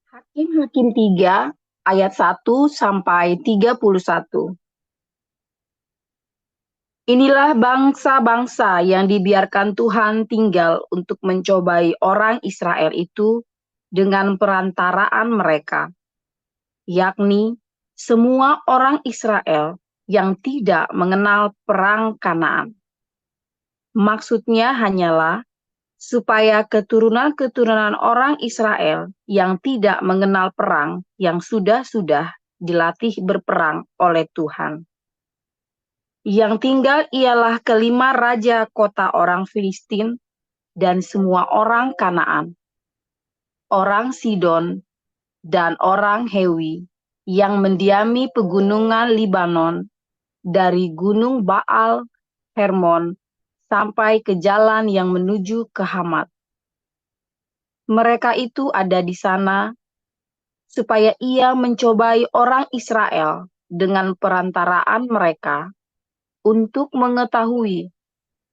Hakim-Hakim 3 ayat 1-31. Inilah bangsa-bangsa yang dibiarkan Tuhan tinggal untuk mencobai orang Israel itu dengan perantaraan mereka, yakni semua orang Israel yang tidak mengenal perang Kanaan. Maksudnya hanyalah supaya keturunan-keturunan orang Israel yang tidak mengenal perang, yang sudah-sudah dilatih berperang oleh Tuhan. Yang tinggal ialah kelima raja kota orang Filistin dan semua orang Kanaan, orang Sidon, dan orang Hewi yang mendiami pegunungan Libanon dari gunung Baal Hermon sampai ke jalan yang menuju ke Hamat. Mereka itu ada di sana supaya ia mencobai orang Israel dengan perantaraan mereka untuk mengetahui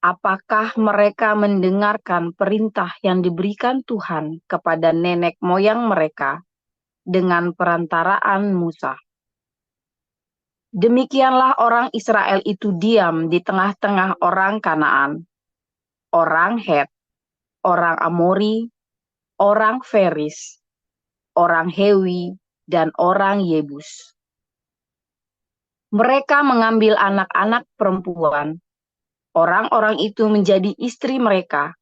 apakah mereka mendengarkan perintah yang diberikan Tuhan kepada nenek moyang mereka dengan perantaraan Musa. Demikianlah orang Israel itu diam di tengah-tengah orang Kanaan, orang Het, orang Amori, orang Feris, orang Hewi, dan orang Yebus. Mereka mengambil anak-anak perempuan, orang-orang itu menjadi istri mereka,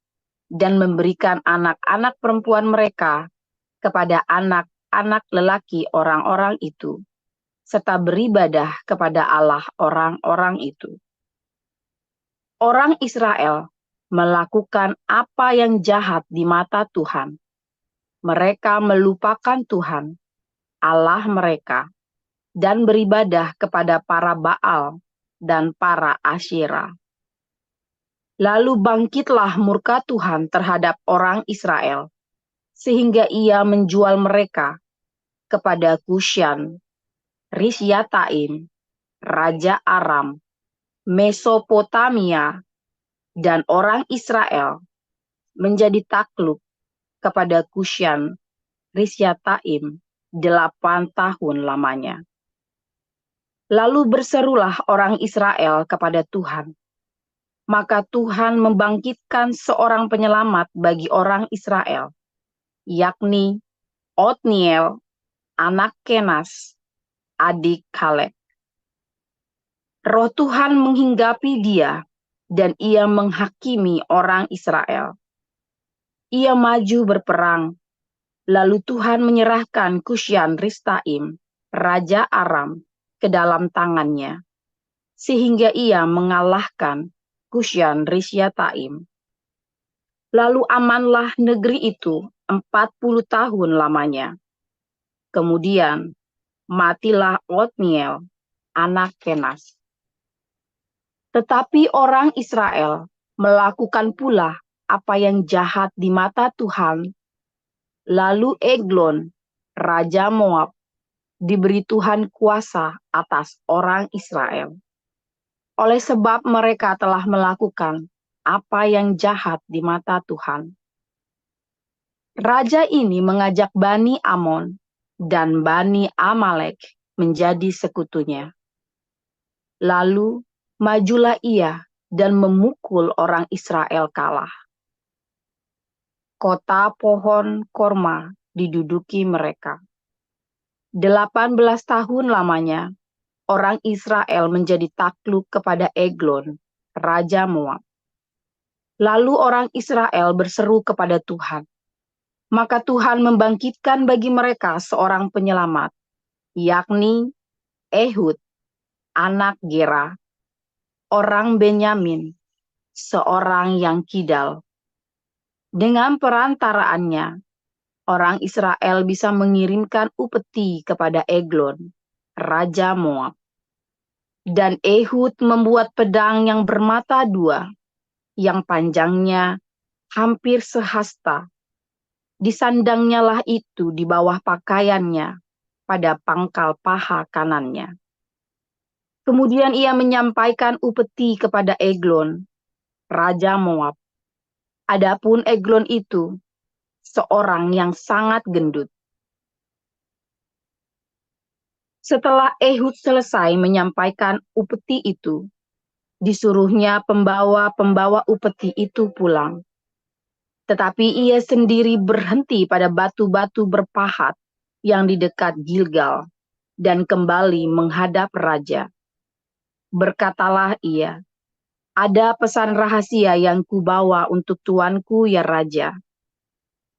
dan memberikan anak-anak perempuan mereka kepada anak-anak lelaki orang-orang itu, serta beribadah kepada Allah orang-orang itu. Orang Israel melakukan apa yang jahat di mata Tuhan. Mereka melupakan Tuhan, Allah mereka, dan beribadah kepada para Baal dan para Asyera. Lalu bangkitlah murka Tuhan terhadap orang Israel, sehingga ia menjual mereka kepada Kusyan, Rishyataim, Raja Aram, Mesopotamia, dan orang Israel menjadi takluk kepada Kusyan, Rishyataim 8 tahun lamanya. Lalu berserulah orang Israel kepada Tuhan. Maka Tuhan membangkitkan seorang penyelamat bagi orang Israel, yakni Otniel, anak Kenas, adik Kaleb. Roh Tuhan menghinggapi dia, dan ia menghakimi orang Israel. Ia maju berperang, lalu Tuhan menyerahkan Kusyan Ristaim, Raja Aram, ke dalam tangannya, sehingga ia mengalahkan Kusyan Rishyataim. Lalu amanlah negeri itu 40 tahun lamanya. Kemudian matilah Otniel, anak Kenas. Tetapi orang Israel melakukan pula apa yang jahat di mata Tuhan. Lalu Eglon, Raja Moab, diberi Tuhan kuasa atas orang Israel. Oleh sebab mereka telah melakukan apa yang jahat di mata Tuhan. Raja ini mengajak Bani Amon dan Bani Amalek menjadi sekutunya. Lalu majulah ia dan memukul orang Israel kalah. Kota pohon korma diduduki mereka. 18 tahun lamanya, orang Israel menjadi takluk kepada Eglon, Raja Moab. Lalu orang Israel berseru kepada Tuhan. Maka Tuhan membangkitkan bagi mereka seorang penyelamat, yakni Ehud, anak Gera, orang Benyamin, seorang yang kidal. Dengan perantaraannya, orang Israel bisa mengirimkan upeti kepada Eglon, Raja Moab. Dan Ehud membuat pedang yang bermata dua, yang panjangnya hampir sehasta. Disandangnya lah itu di bawah pakaiannya, pada pangkal paha kanannya. Kemudian ia menyampaikan upeti kepada Eglon, Raja Moab. Adapun Eglon itu seorang yang sangat gendut. Setelah Ehud selesai menyampaikan upeti itu, disuruhnya pembawa-pembawa upeti itu pulang. Tetapi ia sendiri berhenti pada batu-batu berpahat yang di dekat Gilgal dan kembali menghadap raja. Berkatalah ia, "Ada pesan rahasia yang kubawa untuk tuanku ya raja."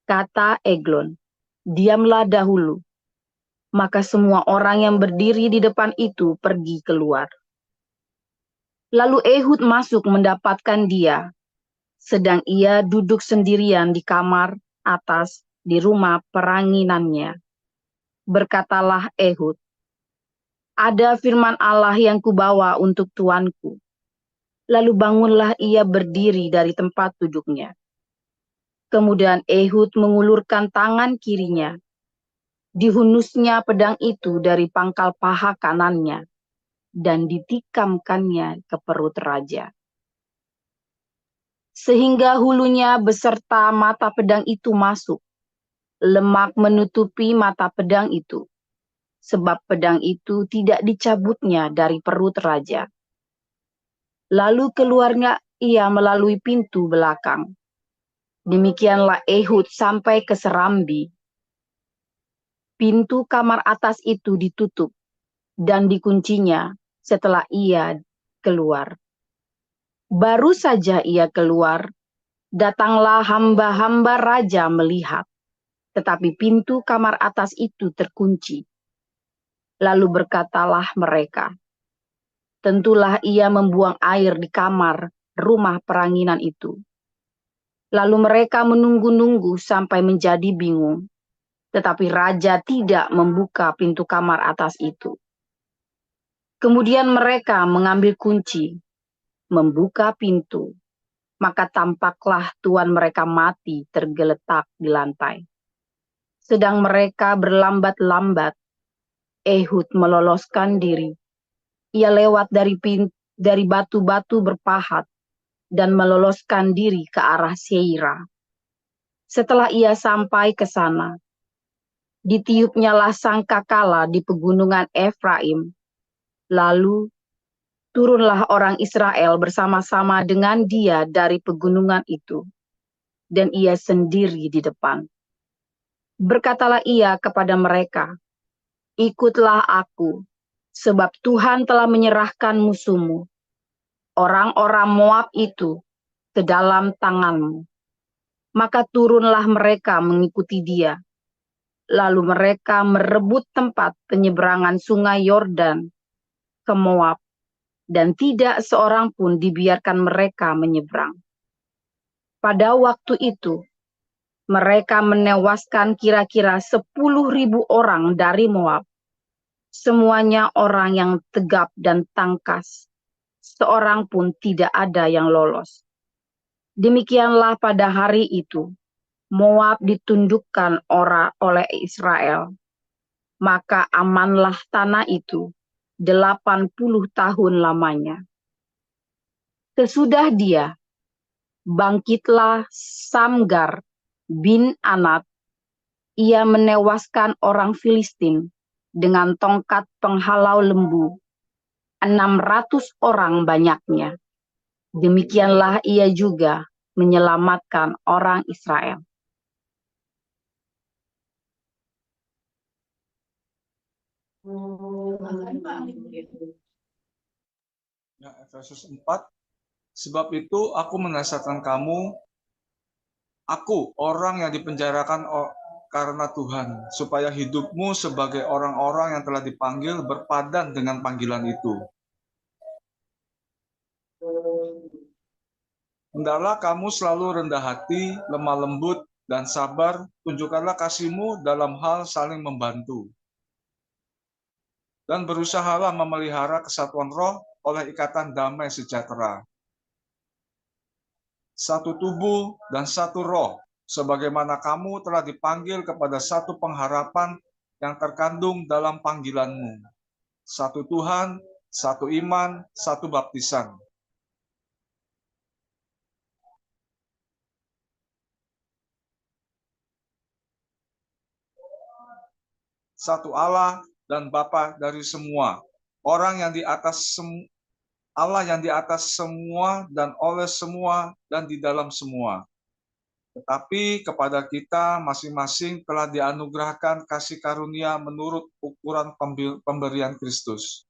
Kata Eglon, "Diamlah dahulu." Maka semua orang yang berdiri di depan itu pergi keluar. Lalu Ehud masuk mendapatkan dia, sedang ia duduk sendirian di kamar atas di rumah peranginannya. Berkatalah Ehud, "Ada firman Allah yang kubawa untuk tuanku." Lalu bangunlah ia berdiri dari tempat duduknya. Kemudian Ehud mengulurkan tangan kirinya. Dihunusnya pedang itu dari pangkal paha kanannya dan ditikamkannya ke perut raja. Sehingga hulunya beserta mata pedang itu masuk. Lemak menutupi mata pedang itu, sebab pedang itu tidak dicabutnya dari perut raja. Lalu keluarnya ia melalui pintu belakang. Demikianlah Ehud sampai ke serambi. Pintu kamar atas itu ditutup dan dikuncinya setelah ia keluar. Baru saja ia keluar, datanglah hamba-hamba raja melihat, tetapi pintu kamar atas itu terkunci. Lalu berkatalah mereka, "Tentulah ia membuang air di kamar rumah peranginan itu." Lalu mereka menunggu-nunggu sampai menjadi bingung, tetapi raja tidak membuka pintu kamar atas itu. Kemudian mereka mengambil kunci, membuka pintu, maka tampaklah tuan mereka mati tergeletak di lantai. Sedang mereka berlambat-lambat, Ehud meloloskan diri. Ia lewat dari batu-batu berpahat dan meloloskan diri ke arah Seira. Setelah ia sampai ke sana, ditiupnyalah sangkakala di pegunungan Efraim. Lalu turunlah orang Israel bersama-sama dengan dia dari pegunungan itu, dan ia sendiri di depan. Berkatalah ia kepada mereka, "Ikutlah aku, sebab Tuhan telah menyerahkan musuhmu, orang-orang Moab itu, ke dalam tanganmu." Maka turunlah mereka mengikuti dia. Lalu mereka merebut tempat penyeberangan sungai Yordan ke Moab, dan tidak seorang pun dibiarkan mereka menyeberang. Pada waktu itu, mereka menewaskan kira-kira 10.000 orang dari Moab. Semuanya orang yang tegap dan tangkas. Seorang pun tidak ada yang lolos. Demikianlah pada hari itu, Moab ditundukkan oleh Israel. Maka amanlah tanah itu 80 tahun lamanya. Sesudah dia, bangkitlah Samgar bin Anat. Ia menewaskan orang Filistin dengan tongkat penghalau lembu. 600 orang banyaknya. Demikianlah ia juga menyelamatkan orang Israel. Ya, Efesus 4. Sebab itu aku menasihatkan kamu, aku orang yang dipenjarakan karena Tuhan, supaya hidupmu sebagai orang-orang yang telah dipanggil berpadan dengan panggilan itu. Hendaklah kamu selalu rendah hati, lemah lembut, dan sabar, tunjukkanlah kasihmu dalam hal saling membantu. Dan berusahalah memelihara kesatuan roh oleh ikatan damai sejahtera. Satu tubuh dan satu roh, sebagaimana kamu telah dipanggil kepada satu pengharapan yang terkandung dalam panggilanmu. Satu Tuhan, satu iman, satu baptisan. Satu Allah, dan Bapa dari semua, orang yang di atas Allah yang di atas semua dan oleh semua dan di dalam semua. Tetapi kepada kita masing-masing telah dianugerahkan kasih karunia menurut ukuran pemberian Kristus.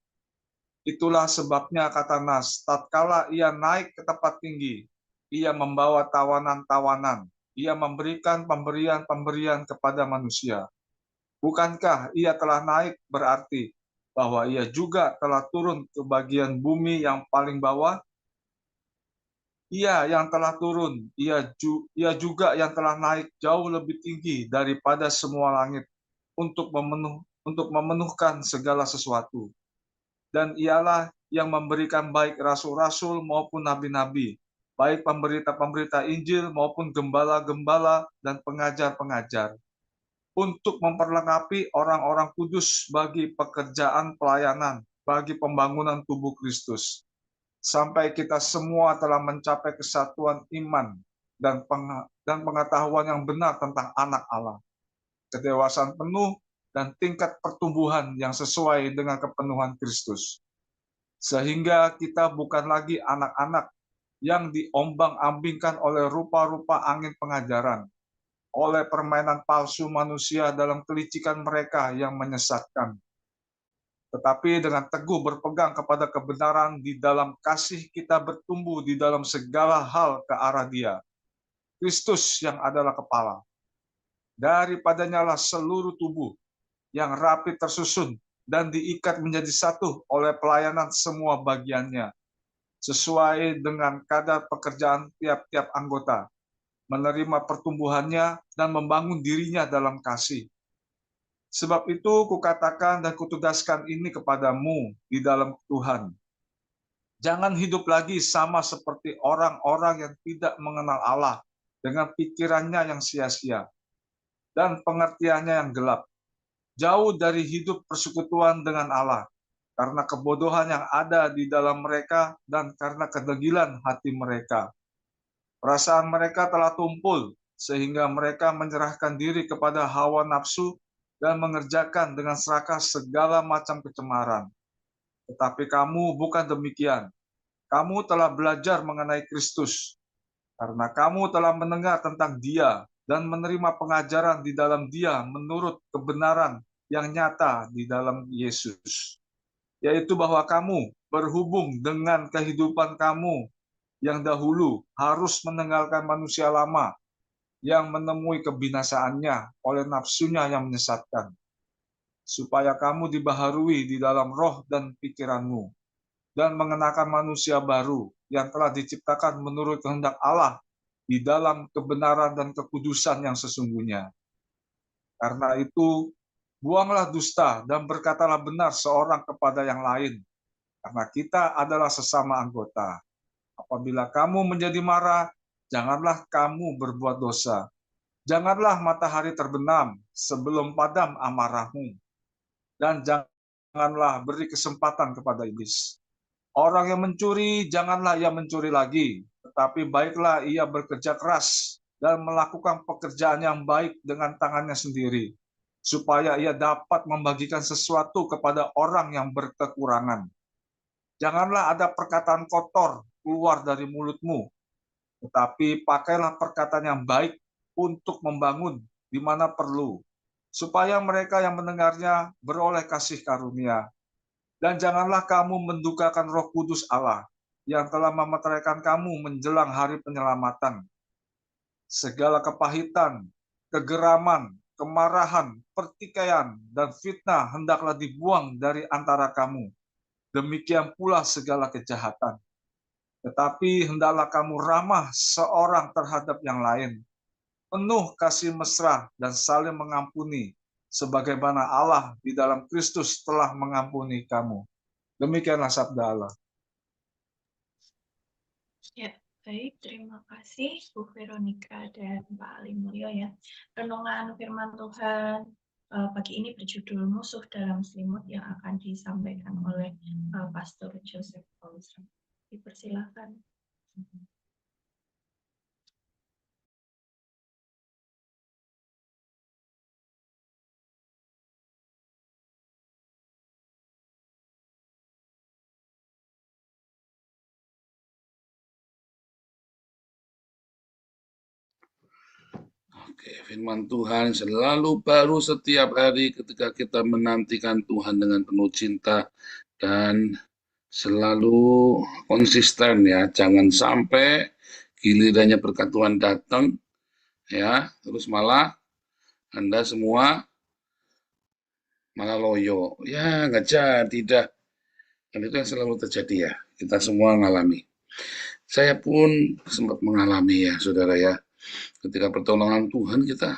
Itulah sebabnya kata Nas, tatkala ia naik ke tempat tinggi, ia membawa tawanan-tawanan, ia memberikan pemberian-pemberian kepada manusia. Bukankah ia telah naik berarti bahwa ia juga telah turun ke bagian bumi yang paling bawah? Ia yang telah turun, ia juga yang telah naik jauh lebih tinggi daripada semua langit untuk memenuhkan segala sesuatu. Dan ialah yang memberikan baik rasul-rasul maupun nabi-nabi, baik pemberita-pemberita Injil maupun gembala-gembala dan pengajar-pengajar, untuk memperlengkapi orang-orang kudus bagi pekerjaan pelayanan, bagi pembangunan tubuh Kristus, sampai kita semua telah mencapai kesatuan iman dan pengetahuan yang benar tentang anak Allah, kedewasaan penuh dan tingkat pertumbuhan yang sesuai dengan kepenuhan Kristus. Sehingga kita bukan lagi anak-anak yang diombang-ambingkan oleh rupa-rupa angin pengajaran, oleh permainan palsu manusia dalam kelicikan mereka yang menyesatkan. Tetapi dengan teguh berpegang kepada kebenaran di dalam kasih kita bertumbuh di dalam segala hal ke arah Dia, Kristus yang adalah kepala. Daripadanya lah seluruh tubuh yang rapi tersusun dan diikat menjadi satu oleh pelayanan semua bagiannya, sesuai dengan kadar pekerjaan tiap-tiap anggota, menerima pertumbuhannya dan membangun dirinya dalam kasih. Sebab itu kukatakan dan kutugaskan ini kepadamu di dalam Tuhan. Jangan hidup lagi sama seperti orang-orang yang tidak mengenal Allah dengan pikirannya yang sia-sia dan pengertiannya yang gelap. Jauh dari hidup persekutuan dengan Allah, karena kebodohan yang ada di dalam mereka dan karena kedegilan hati mereka. Perasaan mereka telah tumpul, sehingga mereka menyerahkan diri kepada hawa nafsu dan mengerjakan dengan serakah segala macam kecemaran. Tetapi kamu bukan demikian. Kamu telah belajar mengenai Kristus, karena kamu telah mendengar tentang Dia dan menerima pengajaran di dalam Dia menurut kebenaran yang nyata di dalam Yesus, yaitu bahwa kamu berhubung dengan kehidupan kamu yang dahulu harus meninggalkan manusia lama yang menemui kebinasaannya oleh nafsunya yang menyesatkan, supaya kamu dibaharui di dalam roh dan pikiranmu, dan mengenakan manusia baru yang telah diciptakan menurut kehendak Allah di dalam kebenaran dan kekudusan yang sesungguhnya. Karena itu, buanglah dusta dan berkatalah benar seorang kepada yang lain, karena kita adalah sesama anggota. Apabila kamu menjadi marah, janganlah kamu berbuat dosa. Janganlah matahari terbenam sebelum padam amarahmu, dan janganlah beri kesempatan kepada iblis. Orang yang mencuri, janganlah ia mencuri lagi, tetapi baiklah ia bekerja keras dan melakukan pekerjaan yang baik dengan tangannya sendiri, supaya ia dapat membagikan sesuatu kepada orang yang berkekurangan. Janganlah ada perkataan kotor keluar dari mulutmu, tetapi pakailah perkataan yang baik untuk membangun di mana perlu, supaya mereka yang mendengarnya beroleh kasih karunia. Dan janganlah kamu mendukakan Roh Kudus Allah yang telah memeteraikan kamu menjelang hari penyelamatan. Segala kepahitan, kegeraman, kemarahan, pertikaian, dan fitnah hendaklah dibuang dari antara kamu. Demikian pula segala kejahatan. Tetapi hendaklah kamu ramah seorang terhadap yang lain, penuh kasih mesra dan saling mengampuni, sebagaimana Allah di dalam Kristus telah mengampuni kamu. Demikianlah sabda Allah. Ya, baik. Terima kasih Bu Veronica dan Pak Ali Mulyo ya. Renungan firman Tuhan pagi ini berjudul Musuh dalam Selimut yang akan disampaikan oleh Pastor Joseph Paulus. Dipersilakan. Oke, firman Tuhan selalu baru setiap hari ketika kita menantikan Tuhan dengan penuh cinta dan selalu konsisten ya. Jangan sampai gilirannya berkat Tuhan datang ya, terus malah Anda semua malah loyo. Ya, nggak jadi dah. Dan itu yang selalu terjadi ya. Kita semua mengalami. Saya pun sempat mengalami ya, saudara ya. Ketika pertolongan Tuhan kita,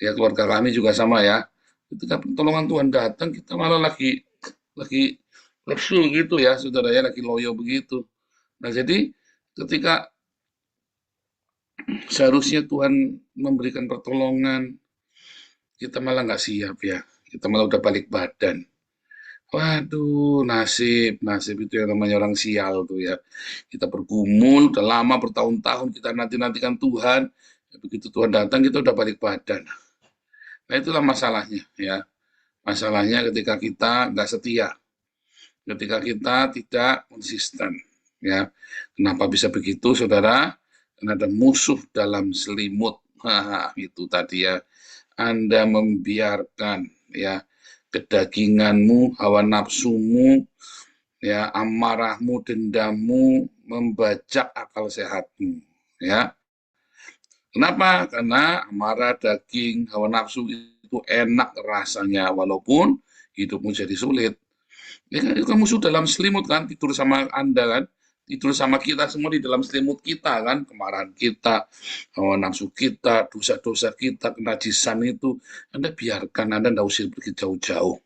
ya keluarga kami juga sama ya. Ketika pertolongan Tuhan datang, kita malah lagi lesu gitu ya, saudara ya, lagi loyo begitu. Nah jadi ketika seharusnya Tuhan memberikan pertolongan, kita malah nggak siap ya. Kita malah udah balik badan. Waduh, nasib itu yang namanya orang sial tuh ya. Kita bergumul, udah lama bertahun-tahun kita nanti-nantikan Tuhan. Begitu Tuhan datang, kita udah balik badan. Nah itulah masalahnya ya. Masalahnya ketika kita nggak setia, ketika kita tidak konsisten ya. Kenapa bisa begitu, saudara? Karena ada musuh dalam selimut. Itu tadi ya. Anda membiarkan ya kedaginganmu, hawa nafsumu, ya amarahmu, dendammu membajak akal sehatmu, ya. Kenapa? Karena amarah, daging, hawa nafsu itu enak rasanya, walaupun hidupmu jadi sulit. Ya kan, itu kan musuh dalam selimut kan, tidur sama Anda kan, tidur sama kita semua di dalam selimut kita kan, kemarahan kita, hawa nafsu kita, dosa-dosa kita, kenajisan itu, Anda biarkan, Anda tidak usir pergi jauh-jauh.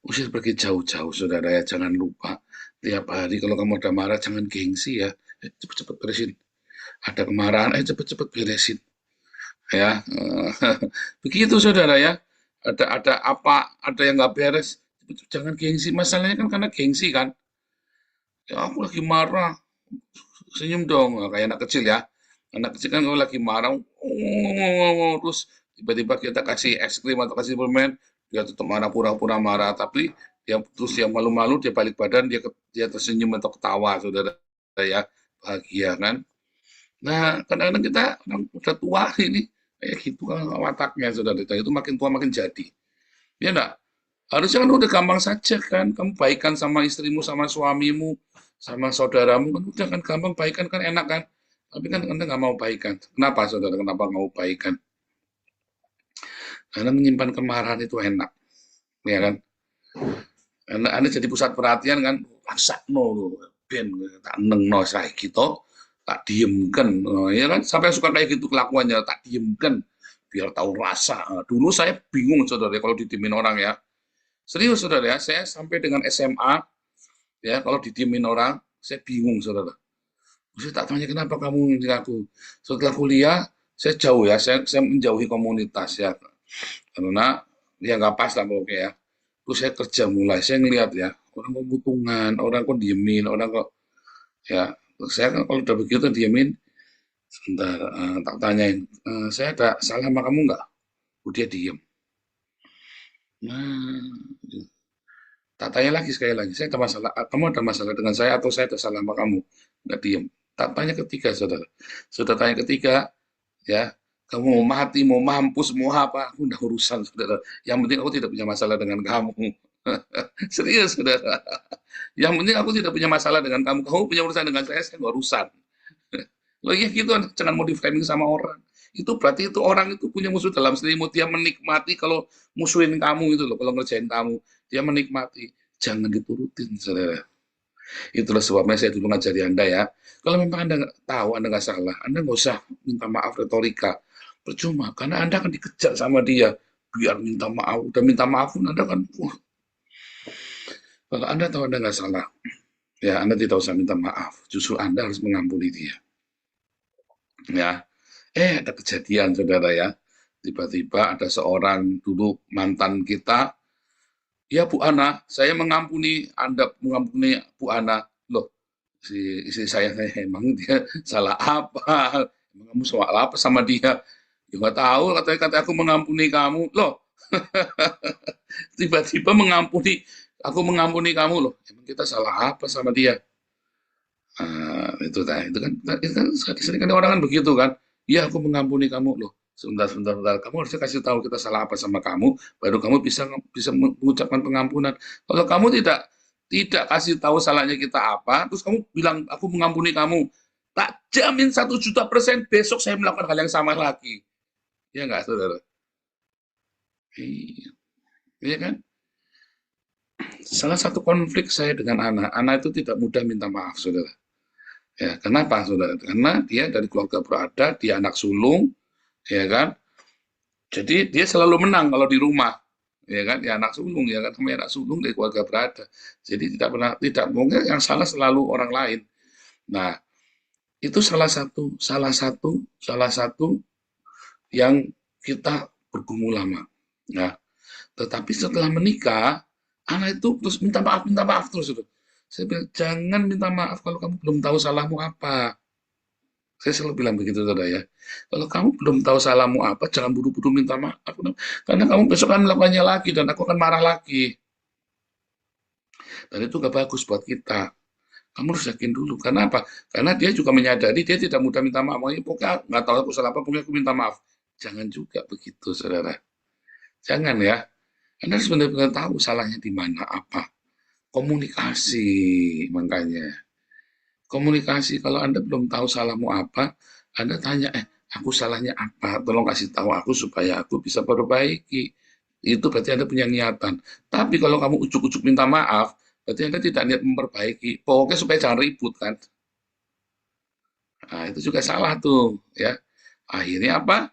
Usir pergi jauh-jauh, saudara ya, jangan lupa. Tiap hari kalau kamu ada marah, jangan gengsi ya, cepet-cepet beresin. Ada kemarahan, cepet-cepet beresin. Ya, begitu saudara ya. Ada yang nggak beres, jangan gengsi. Masalahnya kan karena gengsi kan. Ya aku lagi marah, senyum dong, kayak anak kecil ya. Anak kecil kan kalau lagi marah, terus tiba-tiba kita kasih es krim atau kasih permen, dia tetap marah, pura-pura marah, tapi dia malu-malu, dia balik badan, dia tersenyum atau ketawa, saudara ya, bahagia kan. Nah, kadang-kadang kita udah tua ini, kayak gitu kan wataknya, saudara. Itu makin tua makin jadi. Ya enggak? Harusnya kan udah gampang saja kan. Kamu baikan sama istrimu, sama suamimu, sama saudaramu, kan udah kan gampang baikan kan enak kan. Tapi kan Anda nggak mau baikan. Kenapa, saudara? Kenapa nggak mau baikan? Karena menyimpan kemarahan itu enak. Ya kan? Anda jadi pusat perhatian kan, raksakno, ben, tak nengno saya gitu, tak diemkan, ya kan? Sampai suka kayak gitu kelakuannya, tak diemkan, biar tahu rasa. Dulu saya bingung, saudara, kalau didiemin orang ya. Serius, saudara ya, saya sampai dengan SMA, ya kalau didiemin orang, saya bingung, saudara. Saya tak tanya kenapa kamu ngikutin aku. Setelah kuliah, saya jauh ya, saya menjauhi komunitas ya, karena ya nggak pas lah pokoknya ya. Terus saya kerja mulai, saya ngelihat ya, orang kok mutungan, orang kok diemin, orang kok ya. Saya kan kalau udah begitu diemin, sebentar, tak tanyain, saya ada salah sama kamu nggak? Dia diem. Nah, tak tanya lagi sekali lagi, saya ada masalah, kamu ada masalah dengan saya atau saya ada salah sama kamu? Nggak diem. Tak tanya ketiga, saudara. Sudah tanya ketiga, ya, kamu mau mati, mau mampus, mau apa, aku udah urusan, saudara. Yang penting aku tidak punya masalah dengan kamu. Serius, saudara. Yang penting aku tidak punya masalah dengan kamu. Kamu punya urusan dengan saya nggak urusan. Loh ya gitu, jangan mau di-framing sama orang. Itu berarti itu orang itu punya musuh dalam selimut. Dia menikmati kalau musuhin kamu itu loh, kalau ngerjain kamu. Dia menikmati. Jangan diturutin, saudara. Itulah sebabnya saya dulu ngajari Anda ya. Kalau memang Anda nggak tahu, Anda nggak salah, Anda nggak usah minta maaf retorika. Percuma, karena Anda akan dikejar sama dia. Biar minta maaf, udah minta maaf pun Anda kan, kalau Anda tahu Anda nggak salah, ya Anda tidak usah minta maaf. Justru Anda harus mengampuni dia. Ya, ada kejadian, saudara ya. Tiba-tiba ada seorang dulu mantan kita, ya Bu Ana, saya mengampuni Anda, mengampuni Bu Ana. Loh, si istri saya emang dia salah apa? Emang kamu salah apa sama dia? Ya nggak tahu, katanya aku mengampuni kamu. Loh, tiba-tiba aku mengampuni kamu loh. Emang kita salah apa sama dia? Itu kan sering kan orang kan begitu kan. Ya, aku mengampuni kamu loh. Sebentar. Kamu harusnya kasih tahu kita salah apa sama kamu, baru kamu bisa bisa mengucapkan pengampunan. Kalau kamu tidak kasih tahu salahnya kita apa, terus kamu bilang aku mengampuni kamu, tak jamin 1.000.000% besok saya melakukan hal yang sama lagi. Ya nggak, saudara? Iya, iya kan? Salah satu konflik saya dengan anak itu tidak mudah minta maaf, saudara. Ya, kenapa, saudara? Karena dia dari keluarga berada, dia anak sulung, ya kan? Jadi dia selalu menang kalau di rumah, ya kan? Ya anak sulung, ya kan? Kami anak sulung dari keluarga berada. Jadi tidak mungkin yang salah selalu orang lain. Nah, itu salah satu yang kita bergumul lama. Nah, tetapi setelah menikah, anak itu terus minta maaf terus itu. Saya bilang, jangan minta maaf kalau kamu belum tahu salahmu apa. Saya selalu bilang begitu, saudara ya. Kalau kamu belum tahu salahmu apa, jangan buru-buru minta maaf. Karena kamu besok akan melakukannya lagi dan aku akan marah lagi. Dan itu gak bagus buat kita. Kamu harus yakin dulu. Karena apa? Karena dia juga menyadari dia tidak mudah minta maaf. Pokoknya nggak tahu aku salah apa, pokoknya aku minta maaf. Jangan juga begitu, saudara. Jangan ya. Anda harus benar-benar tahu salahnya di mana apa. Komunikasi, makanya. Komunikasi, kalau Anda belum tahu salahmu apa, Anda tanya, aku salahnya apa? Tolong kasih tahu aku supaya aku bisa perbaiki. Itu berarti Anda punya niatan. Tapi kalau kamu ujuk-ujuk minta maaf, berarti Anda tidak niat memperbaiki. Pokoknya supaya jangan ribut kan. Nah, itu juga salah tuh, ya. Akhirnya apa?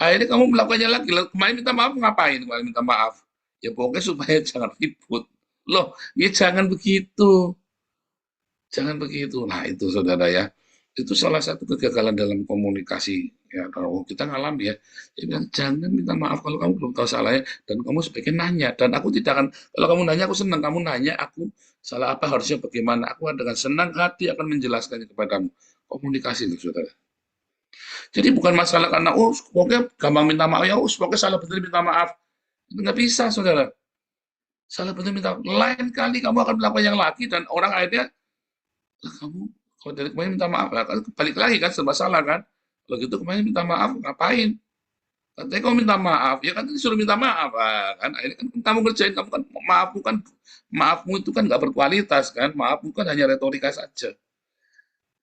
Akhirnya kamu melakukannya lagi. Kemarin minta maaf, ngapain kemarin minta maaf? Ya pokoknya supaya jangan ribut. Loh, ya jangan begitu. Jangan begitu. Nah, itu saudara ya. Itu salah satu kegagalan dalam komunikasi. Ya, kalau kita ngalami ya, dia bilang jangan minta maaf kalau kamu belum tahu salahnya dan kamu sebaiknya nanya. Dan aku tidak akan, kalau kamu nanya aku senang, kamu nanya aku salah apa harusnya bagaimana. Aku dengan senang hati akan menjelaskannya kepadamu. Komunikasi itu saudara. Jadi bukan masalah karena pokoknya gampang minta maaf ya, pokoknya salah betul minta maaf. Itu nggak bisa saudara. Salah betul minta maaf. Lain kali kamu akan melakukan yang lagi dan orang akhirnya kamu kalau dari kemarin minta maaf lah, kan balik lagi kan serba salah kan. Kalau gitu kemarin minta maaf ngapain? Katanya kamu minta maaf, ya kan disuruh minta maaf kan. Akhirnya kan kamu kerjain, kamu kan maafmu itu kan nggak berkualitas kan. Maafmu kan hanya retorika saja.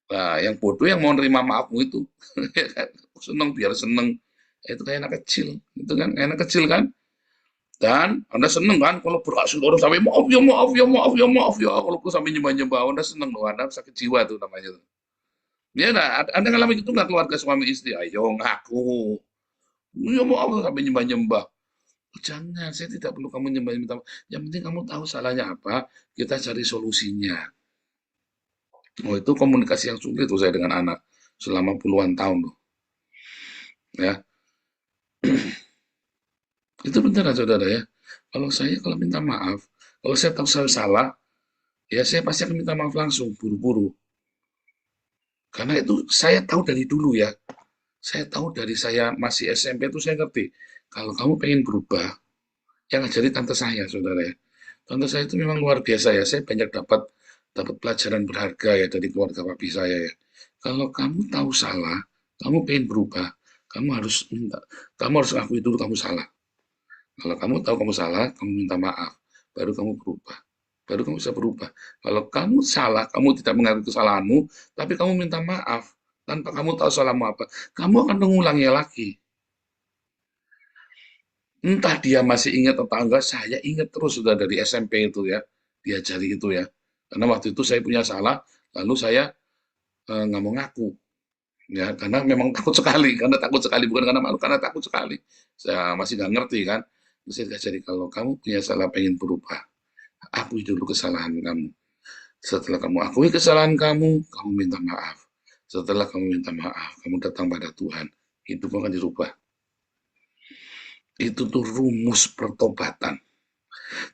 Nah, yang bodoh yang mau nerima maafmu itu, ya kan? Seneng biar seneng. Itu kayak anak kecil, itu kan kayak anak kecil kan. Dan Anda seneng kan kalau berhasil orang sampai maaf ya maaf ya maaf ya maaf ya kalau sampai nyembah-nyembah Anda seneng loh, Anda sakit jiwa tuh namanya tuh. Ya nah, Anda ngalamin itu nggak keluarga suami istri? Ayo ngaku. Ya maaf sampai nyembah-nyembah. Jangan, saya tidak perlu kamu nyembah-nyembah. Yang penting kamu tahu salahnya apa, kita cari solusinya. Oh itu komunikasi yang sulit tuh saya dengan anak selama puluhan tahun loh. Ya, itu benar saudara ya. Kalau minta maaf, kalau saya tahu saya salah, ya saya pasti akan minta maaf langsung, buru-buru. Karena itu saya tahu dari dulu ya. Saya tahu dari saya masih SMP itu saya ngerti. Kalau kamu pengen berubah, yang ngajari tante saya, saudara ya. Tante saya itu memang luar biasa ya. Saya banyak dapat pelajaran berharga ya dari keluarga papi saya ya. Kalau kamu tahu salah, kamu pengen berubah, kamu harus akui dulu kamu salah. Kalau kamu tahu kamu salah, kamu minta maaf, baru kamu berubah. Baru kamu bisa berubah. Kalau kamu salah, kamu tidak mengakui kesalahanmu, tapi kamu minta maaf, tanpa kamu tahu salahmu apa, kamu akan mengulanginya lagi. Entah dia masih ingat atau enggak, saya ingat terus sudah dari SMP itu ya, diajari itu ya. Karena waktu itu saya punya salah, lalu saya nggak mau ngaku. Ya, karena memang takut sekali, bukan karena malu, karena takut sekali. Saya masih nggak ngerti kan. Terus saya diajari kalau kamu punya salah pengen berubah, akui dulu kesalahan kamu. Setelah kamu akui kesalahan kamu, kamu minta maaf. Setelah kamu minta maaf, kamu datang pada Tuhan, hidupmu akan dirubah. Itu tuh rumus pertobatan.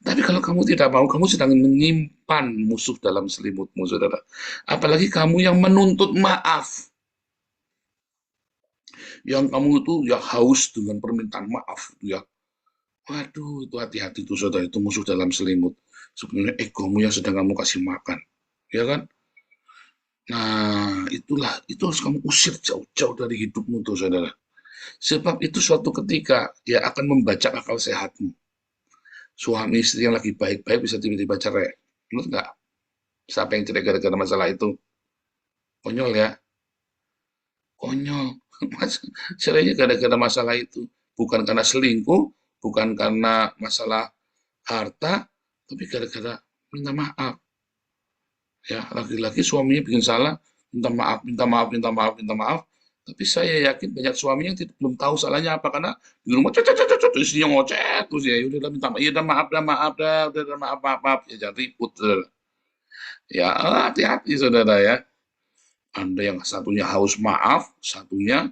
Tapi kalau kamu tidak mau, kamu sedang menyimpan musuh dalam selimutmu, saudara. Apalagi kamu yang menuntut maaf. Yang kamu itu ya haus dengan permintaan maaf. Ya. Waduh, itu hati-hati tuh, saudara. Itu musuh dalam selimut. Sebenarnya egomu yang sedang kamu kasih makan. Ya kan? Nah, itu harus kamu usir jauh-jauh dari hidupmu tuh, saudara. Sebab itu suatu ketika dia akan membajak akal sehatmu. Suami istri yang lagi baik-baik bisa tiba-tiba cerai. Menurut nggak? Siapa yang cerai gara-gara masalah itu? Konyol ya, konyol. Cerainya gara-gara masalah itu. Bukan karena selingkuh, bukan karena masalah harta, tapi gara-gara minta maaf. Ya, laki-laki suaminya bikin salah, minta maaf, minta maaf, minta maaf, minta maaf. Tapi saya yakin banyak suaminya yang belum tahu salahnya apa karena di rumah istrinya ngoceh terus ya udah minta maaf, ya udah maaf dah, maaf dah, udah maaf, maaf, maaf. Ya jangan ribut, saudara. Ya hati-hati saudara ya. Anda yang satunya haus maaf, satunya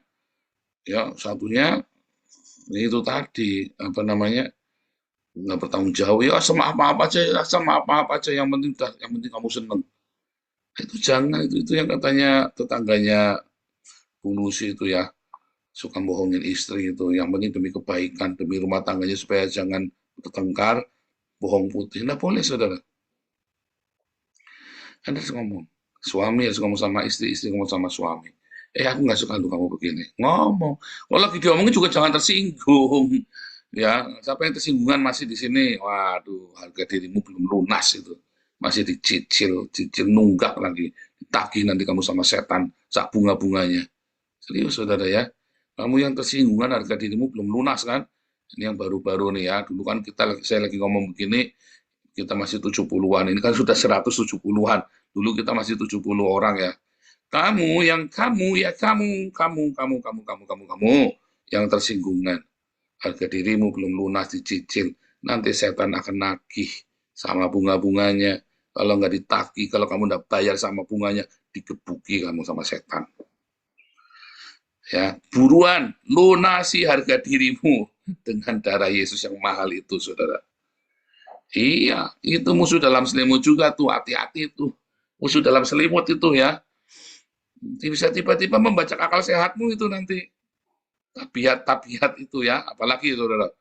itu tadi apa namanya nggak bertanggung jawab ya semaaf maaf aja ya semaaf maaf aja yang penting kamu seneng. Itu jangan itu yang katanya tetangganya Bu Lucy itu ya suka bohongin istri itu yang penting demi kebaikan demi rumah tangganya supaya jangan bertengkar bohong putih nggak boleh saudara. Anda harus ngomong suami harus ngomong sama istri istri ngomong sama suami aku nggak suka lu kamu begini ngomong kalau lagi diomongin juga jangan tersinggung ya siapa yang tersinggungan masih di sini waduh harga dirimu belum lunas itu masih dicicil cicil nunggak lagi ditagih nanti kamu sama setan sak bunga-bunganya. Serius saudara ya, kamu yang tersinggungan harga dirimu belum lunas kan? Ini yang baru-baru nih ya, dulu kan saya lagi ngomong begini, kita masih 70-an, ini kan sudah 170-an, dulu kita masih 70 orang ya. Kamu ya kamu yang tersinggungan, harga dirimu belum lunas dicicil, nanti setan akan nagih sama bunga-bunganya. Kalau nggak ditagih, kalau kamu nggak bayar sama bunganya, digebuki kamu sama setan. Ya, buruan lunasi harga dirimu dengan darah Yesus yang mahal itu, saudara. Iya, itu musuh dalam selimut juga tuh, hati-hati tuh. Musuh dalam selimut itu ya. Bisa tiba-tiba membajak akal sehatmu itu nanti. Tabiat-tabiat itu ya, apalagi saudara.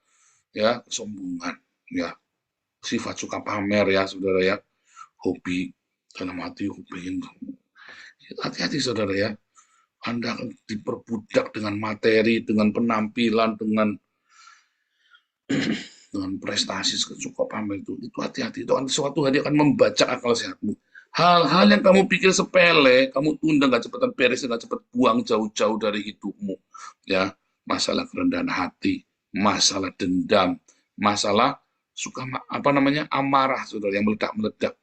Ya, kesombongan, ya. Sifat suka pamer ya, saudara ya. Hobi, dalam hati hobi. Hati-hati saudara ya. Anda akan diperbudak dengan materi, dengan penampilan, dengan prestasi suka pamer itu hati-hati itu suatu hari akan membajak akal sehatmu. Hal-hal yang kamu pikir sepele, kamu tunda nggak cepetan beres, nggak cepet buang jauh-jauh dari hidupmu. Ya, masalah kerendahan hati, masalah dendam, masalah suka amarah, saudara yang meledak-meledak.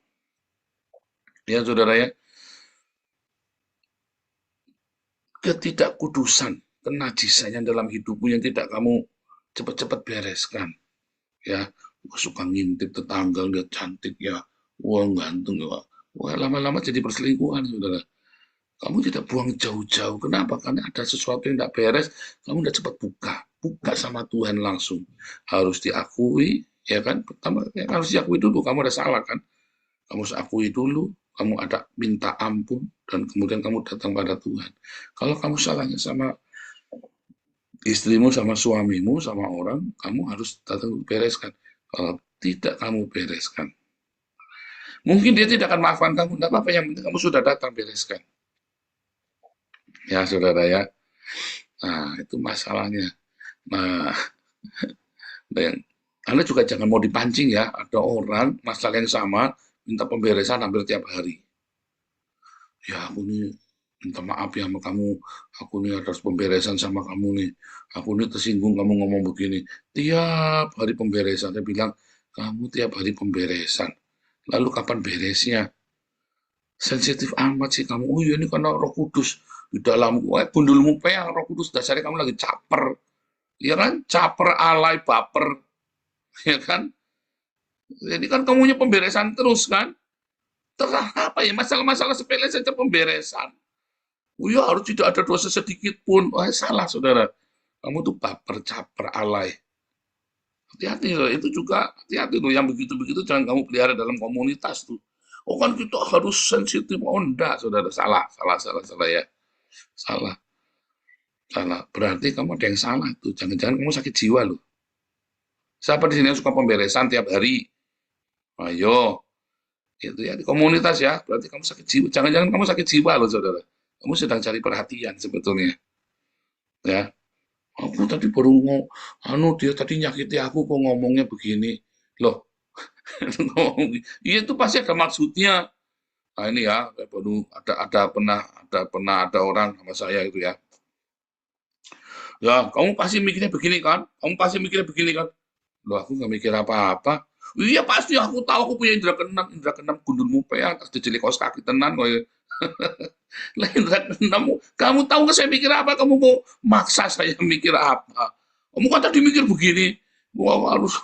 Ya, saudara ya. Ketidakkudusan, kenajisan yang dalam hidupmu yang tidak kamu cepat-cepat bereskan. Ya, suka ngintip tetangga, lihat cantik ya, wah ganteng ya, wah lama-lama jadi perselingkuhan, saudara. Kamu tidak buang jauh-jauh. Kenapa? Karena ada sesuatu yang tidak beres, kamu udah cepat buka sama Tuhan langsung. Harus diakui, ya kan? Pertama harus diakui dulu, kamu ada salah kan? Kamu harus akui dulu, kamu ada minta ampun, dan kemudian kamu datang pada Tuhan. Kalau kamu salahnya sama istrimu, sama suamimu, sama orang, kamu harus datang bereskan. Kalau tidak kamu bereskan, mungkin dia tidak akan maafkan kamu, tidak apa-apa, yang penting kamu sudah datang bereskan. Ya, saudara ya. Nah, itu masalahnya. Nah, Anda juga jangan mau dipancing ya, ada orang masalah yang sama, minta pemberesan hampir tiap hari. Ya, aku nih minta maaf ya sama kamu, aku nih harus pemberesan sama kamu nih, aku nih tersinggung kamu ngomong begini, tiap hari pemberesan. Saya bilang, kamu tiap hari pemberesan, lalu kapan beresnya? Sensitif amat sih kamu, oh iya ini karena Roh Kudus di dalamku, bundulmu peyang, Roh Kudus dasarnya kamu lagi caper, ya kan, caper, alay, baper, ya kan, jadi kan kamunya pemberesan terus kan, terang apa ya, masalah-masalah sepele saja pemberesan. Oh ya, harus tidak ada dosa sedikit pun. Wah, salah, saudara. Kamu tuh baper, caper, alay. Hati-hati loh, itu juga hati-hati loh. Yang begitu-begitu jangan kamu pelihara dalam komunitas tuh. Oh kan kita harus sensitif. Oh enggak, saudara. Salah ya. Salah. Berarti kamu ada yang salah tuh. Jangan-jangan kamu sakit jiwa loh. Siapa di sini yang suka pemberesan tiap hari? Ayo. Itu ya di komunitas ya, berarti kamu sakit jiwa. Jangan-jangan kamu sakit jiwa loh, saudara. Kamu sedang cari perhatian sebetulnya, ya. Aku tadi baru dia tadi nyakiti aku kok ngomongnya begini. Loh, iya itu pasti ada maksudnya. Nah ini ya, baru ada pernah ada orang sama saya itu ya. Ya, kamu pasti mikirnya begini kan? Kamu pasti mikirnya begini kan? Loh, aku nggak mikir apa-apa. Iya pasti aku tahu aku punya indra keenam gundul mupe ya, terus dijelik kaos kaki tenan kok. Lah indra keenam, kamu tahu nggak saya mikir apa? Kamu mau maksa saya mikir apa? Kamu kan tadi mikir begini. Wah, harus,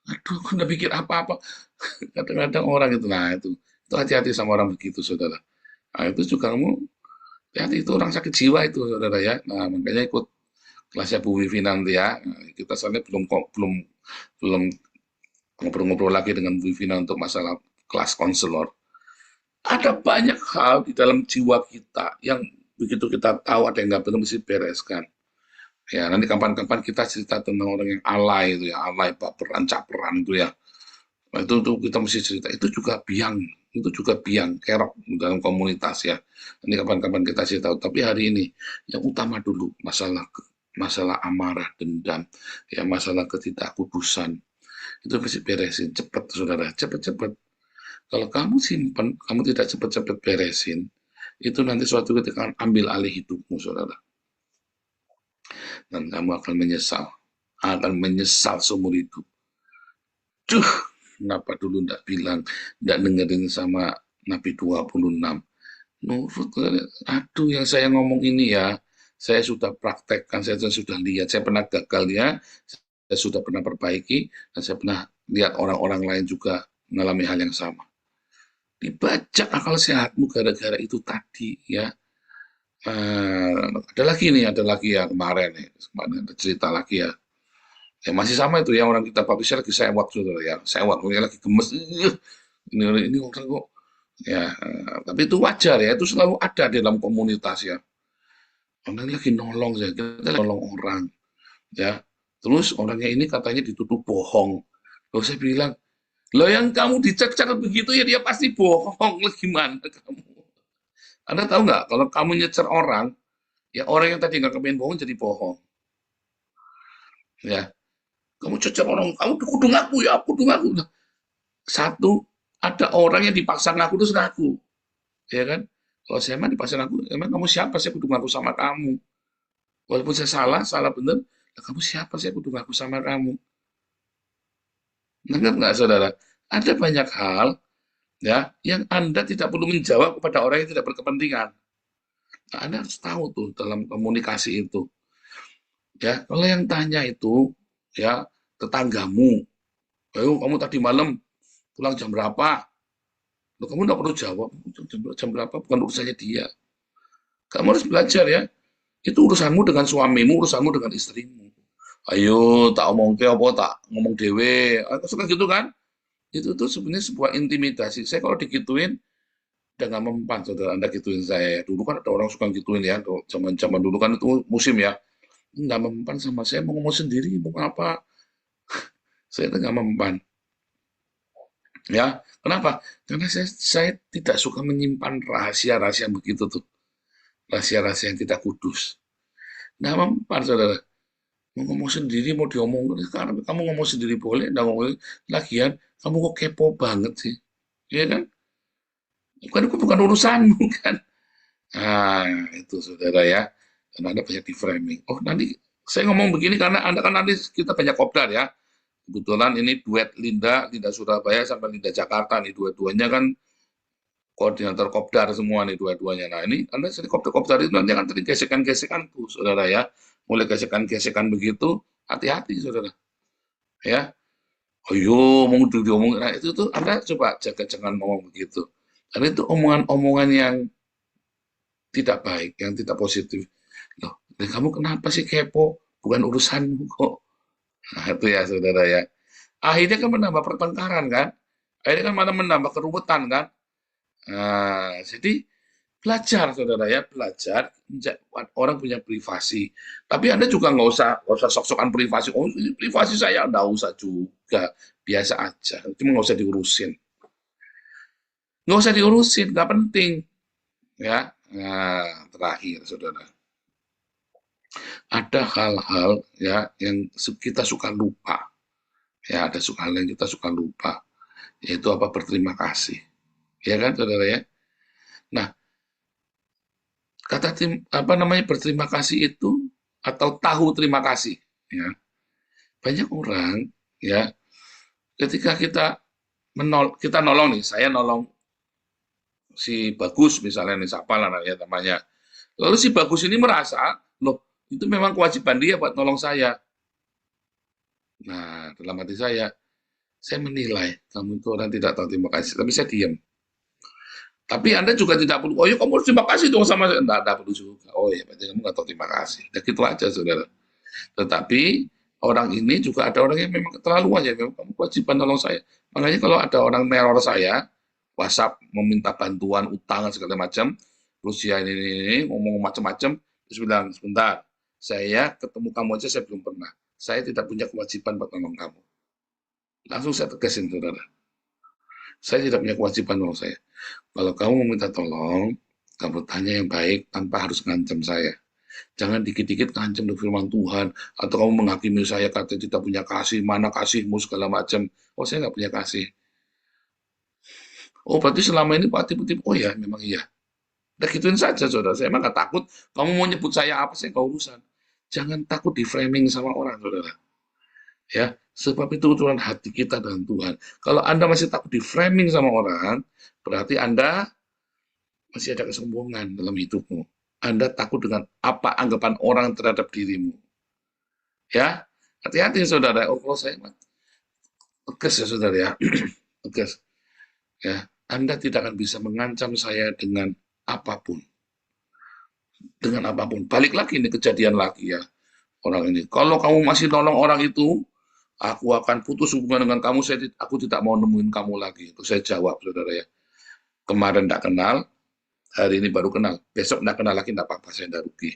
aduh, aku nggak mikir apa-apa. Kadang-kadang orang itu, nah itu hati-hati sama orang begitu, saudara. Nah itu juga kamu, hati itu orang sakit jiwa itu, saudara ya. Nah makanya ikut kelasnya Bu Wivi nanti ya. Nah, kita soalnya belum ngobrol-ngobrol lagi dengan Bu Vina untuk masalah kelas konselor. Ada banyak hal di dalam jiwa kita yang begitu kita tahu ada yang nggak benar mesti bereskan. Ya, nanti kapan-kapan kita cerita tentang orang yang alay itu ya, alay baperan caperan itu ya. Nah, itu kita mesti cerita. Itu juga biang kerok dalam komunitas ya. Nanti kapan-kapan kita cerita. Tapi hari ini yang utama dulu masalah amarah, dendam, ya masalah ketidakkudusan itu mesti beresin cepat, saudara, cepat-cepat. Kalau kamu simpan, kamu tidak cepat-cepat beresin, itu nanti suatu ketika akan ambil alih hidupmu, saudara, dan kamu akan menyesal seumur hidup. Duh, kenapa dulu tidak bilang, tidak dengerin sama Nabi 26. Nurut, aduh yang saya ngomong ini ya, saya sudah praktekkan, saya sudah lihat, saya pernah gagal ya, saya sudah pernah perbaiki, dan saya pernah lihat orang-orang lain juga mengalami hal yang sama. Dibajak akal sehatmu gara-gara itu tadi ya. Ada lagi ya kemarin ada cerita lagi ya. Ya masih sama itu ya, orang kita publisher lagi sewot saudara ya, sewot lagi gemes. Ini orang kok ya, tapi itu wajar ya, itu selalu ada di dalam komunitas ya. Orang lagi nolong saya, kita nolong orang ya. Terus orangnya ini katanya dituduh bohong. Lalu saya bilang, lo yang kamu dicek-cek begitu ya dia pasti bohong. Gimana kamu? Anda tahu nggak kalau kamu nyecer orang, ya orang yang tadi nggak kepengen bohong jadi bohong. Ya, kamu cecer orang, kamu kudu ngaku ya, kudu ngaku. Nah, satu, ada orang yang dipaksa ngaku terus ngaku, ya kan? Kalau saya emang dipaksa ngaku, emang kamu siapa? Saya kudu ngaku sama kamu. Walaupun saya salah bener, nah, kamu siapa? Saya kudu ngaku sama kamu. Nangkep nggak saudara? Ada banyak hal ya yang Anda tidak perlu menjawab kepada orang yang tidak berkepentingan. Nah, Anda harus tahu tuh dalam komunikasi itu. Ya, kalau yang tanya itu ya tetanggamu, ayo kamu tadi malam pulang jam berapa? Loh, kamu tidak perlu jawab jam berapa, bukan urusannya dia. Kamu harus belajar ya. Itu urusanmu dengan suamimu, urusanmu dengan istrimu. Ayo tak omong ke apa tak ngomong dewe, suka gitu kan? Itu tuh sebenarnya sebuah intimidasi. Saya kalau digituin udah nggak mempan, saudara. Anda gituin saya. Dulu kan ada orang suka gituin ya, zaman dulu kan itu musim ya. Nggak mempan sama saya, mau ngomong sendiri, mau apa? Saya itu nggak mempan. Ya, kenapa? Karena saya tidak suka menyimpan rahasia-rahasia begitu tuh. Rahasia-rahasia yang tidak kudus. Nggak mempan, saudara. Mau ngomong sendiri, mau diomong, karena kamu ngomong sendiri boleh, nggak ngomong lagian, kamu kok kepo banget sih, ya kan? Bukan urusanmu kan? Nah, itu saudara ya. Karena Anda banyak di framing. Oh, nanti saya ngomong begini karena Anda kan nanti kita banyak kopdar ya. Kebetulan ini duet Linda Surabaya sampai Linda Jakarta nih, dua-duanya kan koordinator kopdar semua nih dua-duanya. Nah ini Anda sering kopdar itu nanti akan terjadi gesekan-gesekan tuh saudara ya. Mulai gesekan-gesekan begitu, hati-hati saudara. Ya, ayo mau diomong, nah itu tuh Anda coba jaga jangan ngomong begitu. Karena itu omongan-omongan yang tidak baik, yang tidak positif. Loh, kamu kenapa sih kepo? Bukan urusanmu kok. Nah, itu ya saudara ya. Akhirnya kan menambah pertengkaran kan? Akhirnya kan malah menambah keruwetan kan? Nah, jadi belajar saudara ya, belajar orang punya privasi. Tapi Anda juga nggak usah sok-sokan privasi. Oh, ini privasi saya nggak usah juga, biasa aja. Cuma nggak usah diurusin. Nggak usah diurusin, nggak penting. Ya, nah, terakhir, saudara. Ada hal-hal ya yang kita suka lupa. Ya, ada hal yang kita suka lupa, yaitu apa? Berterima kasih. Ya kan, saudara ya? Nah, apa namanya berterima kasih itu atau tahu terima kasih. Ya, banyak orang ya ketika kita nolong nih, saya nolong si Bagus misalnya nih, siapa lah ya namanya. Lalu si Bagus ini merasa, loh itu memang kewajiban dia buat nolong saya. Nah, dalam hati saya menilai kamu itu orang tidak tahu terima kasih, tapi saya diam. Tapi Anda juga tidak perlu, oh ya kamu harus terima kasih dong sama saya. Tidak perlu juga. Oh ya, berarti kamu nggak tahu terima kasih. Ya gitu aja, saudara. Tetapi orang ini juga ada orang yang memang keterlaluan ya, memang kamu kewajiban nolong saya. Makanya kalau ada orang neror saya, WhatsApp meminta bantuan, utang segala macam, terus ya ini ngomong macam-macam, terus bilang sebentar, saya ketemu kamu aja saya belum pernah. Saya tidak punya kewajiban buat nolong kamu. Langsung saya tegasin, saudara. Saya tidak punya kewajiban nolong saya. Kalau kamu meminta tolong, kamu tanya yang baik tanpa harus ngancam saya. Jangan dikit-dikit ngancam dengan firman Tuhan, atau kamu menghakimi saya kata tidak punya kasih, mana kasihmu segala macam. Oh, saya nggak punya kasih. Oh, berarti selama ini Pak tipu-tipu. Oh ya, memang iya. Udah gituin saja, saudara. Saya emang nggak takut. Kamu mau nyebut saya apa, saya nggak urusan. Jangan takut di framing sama orang, saudara. Ya, sebab itu urusan hati kita dengan Tuhan. Kalau Anda masih takut di framing sama orang, berarti Anda masih ada kesombongan dalam hidupmu. Anda takut dengan apa anggapan orang terhadap dirimu. Ya, hati-hati saudara. Oh, kalau saya tegas ya saudara ya, tegas. Ya, Anda tidak akan bisa mengancam saya dengan apapun. Dengan apapun. Balik lagi ini kejadian lagi ya. Orang ini. Kalau kamu masih nolong orang itu, aku akan putus hubungan dengan kamu. Aku tidak mau nemuin kamu lagi. Itu saya jawab saudara ya. Kemarin tidak kenal, hari ini baru kenal. Besok tidak kenal lagi, tidak apa-apa, saya tidak rugi.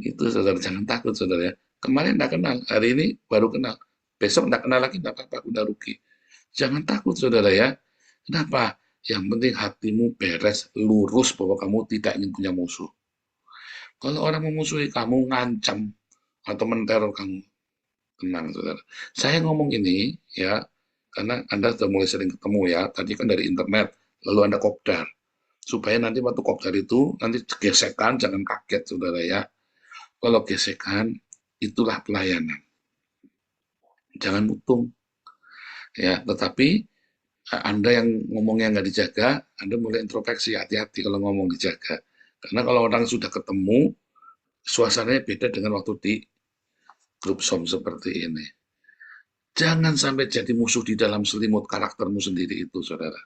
Itu saudara, jangan takut saudara ya. Kemarin tidak kenal, hari ini baru kenal. Besok tidak kenal lagi, tidak apa-apa, aku udah rugi. Jangan takut saudara ya. Kenapa? Yang penting hatimu beres, lurus bahwa kamu tidak ingin punya musuh. Kalau orang memusuhi kamu, ngancam, atau menteror kamu, tenang saudara. Saya ngomong ini ya, karena Anda sudah mulai sering ketemu ya. Tadi kan dari internet, lalu Anda kopdar. Supaya nanti waktu kopdar itu, nanti gesekan, jangan kaget saudara ya. Kalau gesekan, itulah pelayanan. Jangan mutung. Ya, tetapi Anda yang ngomongnya nggak dijaga, Anda mulai introspeksi, hati-hati kalau ngomong dijaga. Karena kalau orang sudah ketemu, suasananya beda dengan waktu di grup Zoom seperti ini. Jangan sampai jadi musuh di dalam selimut karaktermu sendiri itu, saudara.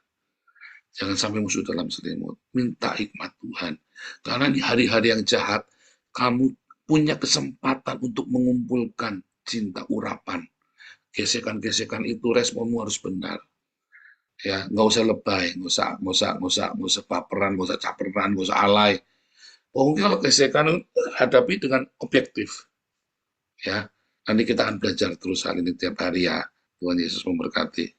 Jangan sampai musuh dalam selimut. Minta hikmat Tuhan. Karena di hari-hari yang jahat, kamu punya kesempatan untuk mengumpulkan cinta urapan. Gesekan-gesekan itu responmu harus benar. Ya, nggak usah lebay, nggak usah baperan, nggak usah caperan, nggak usah alay. Pokoknya kalau gesekan hadapi dengan objektif. Ya, nanti kita akan belajar terus hal ini tiap hari ya. Tuhan Yesus memberkati.